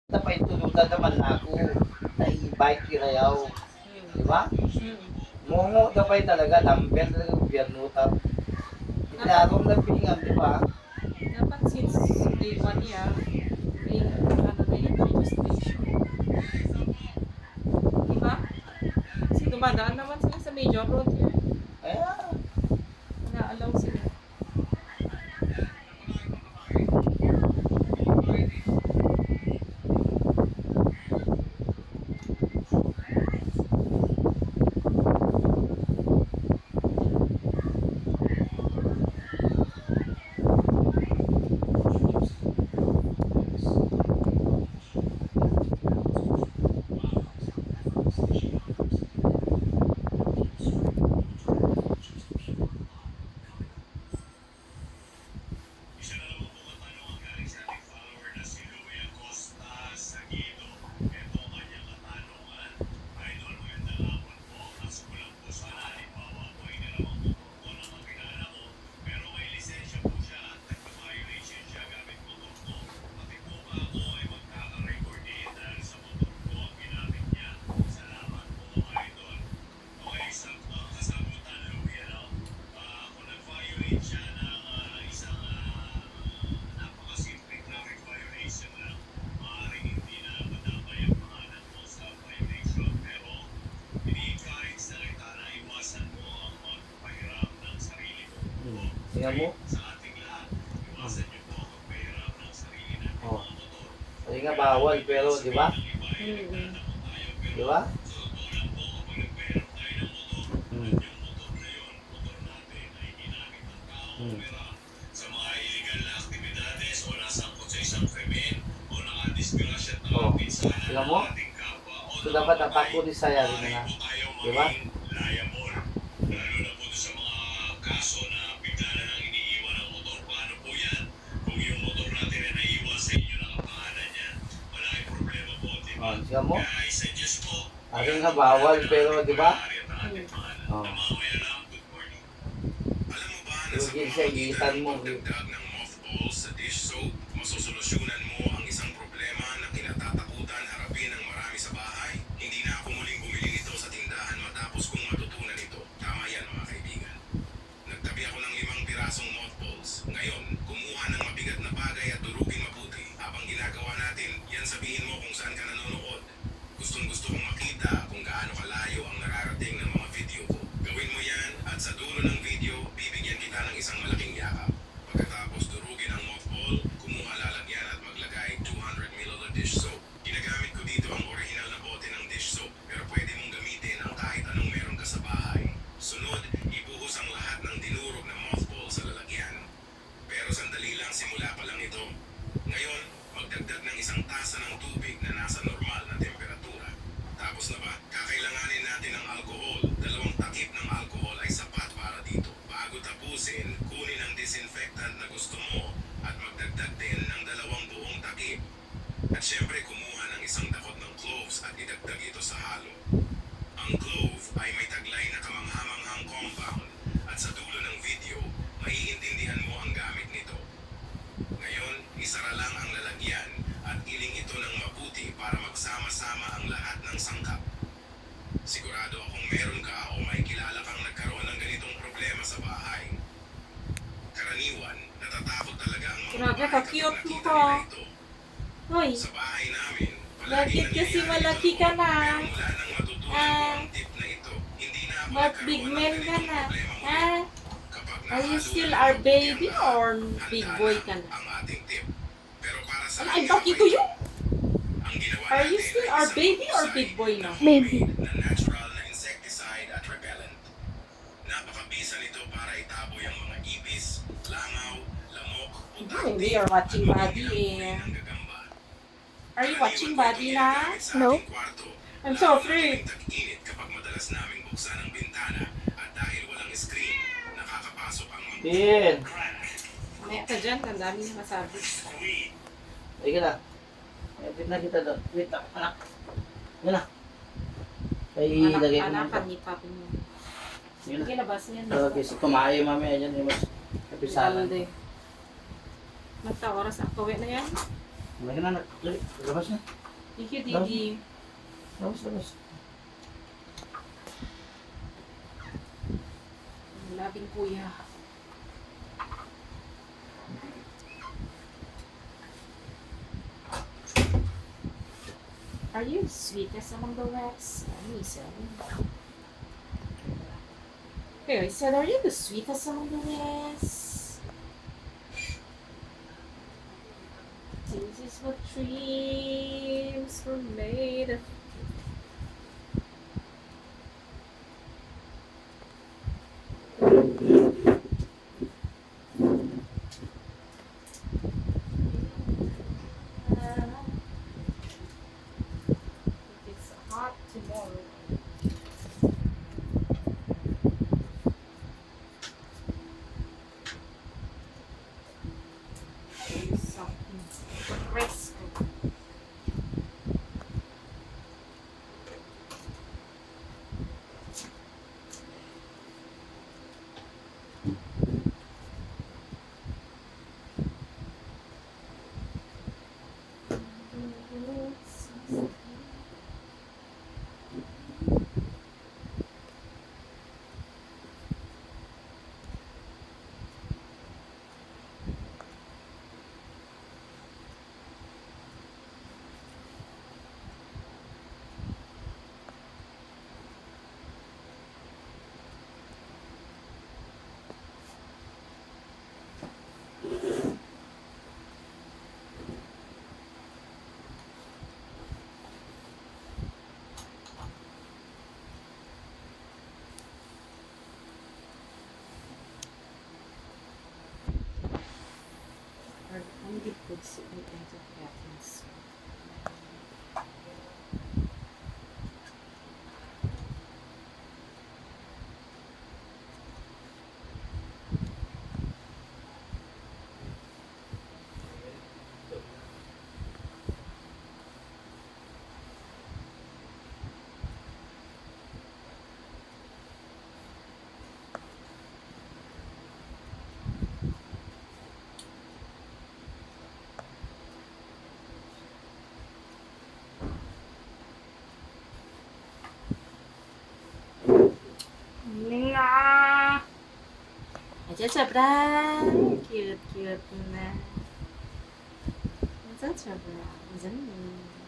Tapay tulutan naman ako na i-bike kirayaw. Di ba? Mungo tapay talaga, dumbbell talaga gobyerno tap. Ilarong na pingang, di ba? Dapat since day 1 niya, may ano na yun, registration. Diba? Kasi dumadaan naman sila sa major road yun. Kaya, Na-allow sila. tingnan mo. Oh. Hindi nga bawal, pero di ba? Di ba? Hmm. Hmm. Oh. Tingnan mo? So dapat atakbo ni saya rin na. Di ba? Oh, tingnan mo? Aking nga bawal, pero di ba? Oh. Yung sa igitan mo. Masosolusyonan mo ang isang problema na kinatatakutan harapin ng marami sa bahay. Hindi na ako muling bumili nito sa tindahan matapos kong matutunan ito. Tama yan mga kaibigan. Nagtabi ako ng 5 pirasong mothballs. Ngayon, kumuha ng mabigat na bagay at durugin mabuti. Habang ginagawa natin, yan sabihin mo kung saan ka nanonood. Gustong gusto kong makita kung gaano kalayo ang nararating ng mga video ko. Gawin mo yan at sa dulo ng video, bibigyan kita ng isang malaking yakap. Pagkatapos durugin ang mothball, kumuha lalagyan at maglagay 200 ml dish soap. Ginagamit ko dito ang original na bote ng dish soap, pero pwede mong gamitin ang kahit anong meron ka sa bahay. Sunod, ibuhos ang lahat ng dinurog na mothball sa lalagyan. Pero sandali lang, simula pa lang ito. Ngayon, magdagdag ng isang tasa ng tubig na nasa normal na temperatura. Tapos na ba? Kakailanganin natin ng alcohol. 2 takip ng alcohol ay sapat para dito. Bago tapusin, kunin ang disinfectant na gusto mo at magdagdag din ng 2 buong takip. At syempre, kumuha ng isang dakot ng cloves at idagdag ito sa halo. Ang clove ay may taglay na kamanghamanghang compound at sa dulo ng video, maiintindihan mo ang gamit nito. Ngayon, isara lang ang lalagyan at iling ito ng mabuti para magsama-sama ang lahat ng sangkap. Sigurado akong meron ka o may kilala kang nagkaroon ng ganitong problema sa bahay. Karaniwan, natatakot talaga ang mga Grabe, babae ka-cute kapag mo nakita ka. nila ito. Hoy, Sa bahay namin, bakit kasi nangyayari malaki ito, ka na? pero mula nang matutunan ko ang tip na ito, hindi na ako But nagkaroon big ng man ka ganitong na. problema muli. Ah, Kapag are you nahalo still ng our mabuti baby ang lahat, or handa big na boy ka na? ang ating tip. Pero para sa Ay, akin, bakit ko yun? ang ginawa Are you natin still ay our isang baby or husay big boy na? na homemade na natural na insecticide at repellent. Napakabisa nito para itaboy ang mga ipis, langaw, lamok, Oh, we are watching Buddy eh. Are you watching Buddy na? No. I'm so afraid. Tag-init kapag madalas naming buksan ang bintana at dahil walang screen, nakakapasok ang mga Din. Mamaya ka dyan, ang dami na masabi. Ay ka na. Wait na kita doon. Wait na, anak. Yan na. Ay, ilagay ko na Anakan ito. ni Papi mo. Yun na. Sige, labas niyan. Okay, so kumain mamaya dyan. Yung mas kapisanan. Magta oras ang kawi na yan. Lagi na, lagi. Labas na. Thank you, Didi. Labas, labas. Labing kuya. Are you sweetest among the rest? He said. Hey, I said, are you the sweetest among the rest? This is what dreams were made of. It's hot tomorrow. Something fresco. Or only puts it into Catherine's. Nga. Aja Sabra. Cute, cute na. Aja Sabra. Isn't it?